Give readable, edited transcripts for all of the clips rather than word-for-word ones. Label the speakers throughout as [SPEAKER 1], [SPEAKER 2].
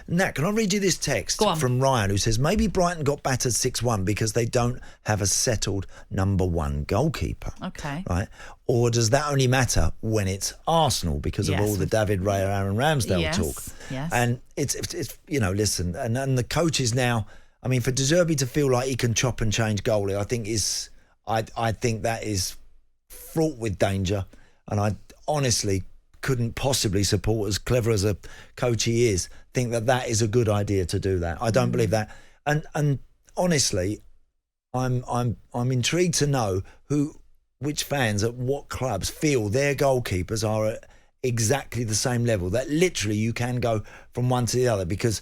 [SPEAKER 1] Nat, can I read you this text from Ryan, who says, maybe Brighton got battered 6-1 because they don't have a settled number one goalkeeper.
[SPEAKER 2] Okay.
[SPEAKER 1] Right? Or does that only matter when it's Arsenal because of all the David Raya, Aaron Ramsdale talk?
[SPEAKER 2] Yes.
[SPEAKER 1] And it's listen, and the coaches now, I mean, for De Zerbi to feel like he can chop and change goalie, I think that is fraught with danger, and I honestly couldn't possibly support, as clever as a coach he is, think that is a good idea to do that. I don't believe that. And honestly, I'm intrigued to know which fans at what clubs feel their goalkeepers are at exactly the same level, that literally you can go from one to the other, because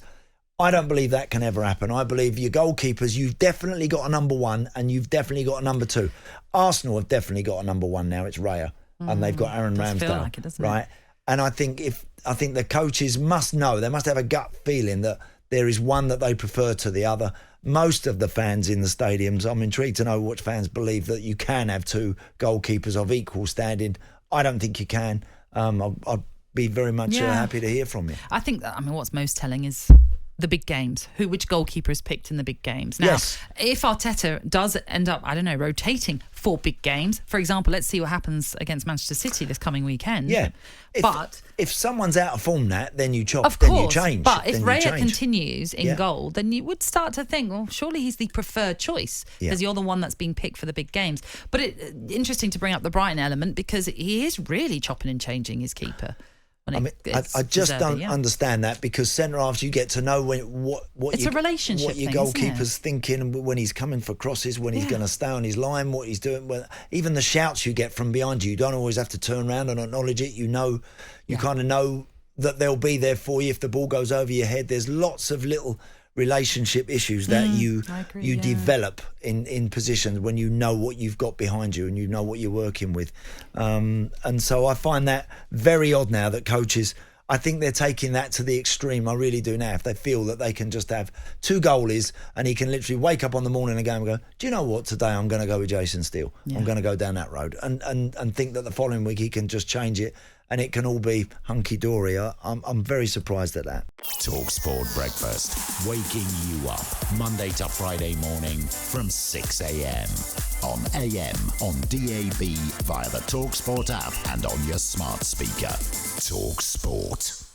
[SPEAKER 1] I don't believe that can ever happen. I believe your goalkeepers, you've definitely got a number one and you've definitely got a number two. Arsenal have definitely got a number one now. It's Raya. And they've got Aaron Ramsdale.
[SPEAKER 2] Feel like it, doesn't
[SPEAKER 1] right?
[SPEAKER 2] It?
[SPEAKER 1] And I think the coaches must know, they must have a gut feeling that there is one that they prefer to the other. Most of the fans in the stadiums, I'm intrigued to know which fans believe that you can have two goalkeepers of equal standing. I don't think you can. I'd be very much happy to hear from you.
[SPEAKER 2] I think what's most telling is the big games, which goalkeeper is picked in the big games. Now, if Arteta does end up, rotating 4 big games, for example, let's see what happens against Manchester City this coming weekend.
[SPEAKER 1] Yeah. If someone's out of form, then you chop,
[SPEAKER 2] of course,
[SPEAKER 1] then you change.
[SPEAKER 2] But if Raya continues in goal, then you would start to think, well, surely he's the preferred choice because you're the one that's being picked for the big games. But interesting to bring up the Brighton element, because he is really chopping and changing his keeper.
[SPEAKER 1] I just don't understand that, because centre halves, you get to know what
[SPEAKER 2] it's a relationship
[SPEAKER 1] what your goalkeeper's thinking when he's coming for crosses, when he's going to stay on his line, what he's doing. Even the shouts you get from behind you don't always have to turn around and acknowledge it. You kind of know that they'll be there for you if the ball goes over your head. There's lots of little relationship issues that you develop in positions when you know what you've got behind you and you know what you're working with, and so I find that very odd now that coaches, I think they're taking that to the extreme. I really do now. If they feel that they can just have 2 goalies and he can literally wake up on the morning of the game and go, do you know what, today I'm going to go with Jason Steele. I'm going to go down that road, and think that the following week he can just change it and it can all be hunky-dory. I'm very surprised at that.
[SPEAKER 3] talkSPORT Breakfast, waking you up Monday to Friday morning from 6 a.m. on AM, on DAB, via the talkSPORT app and on your smart speaker. talkSPORT.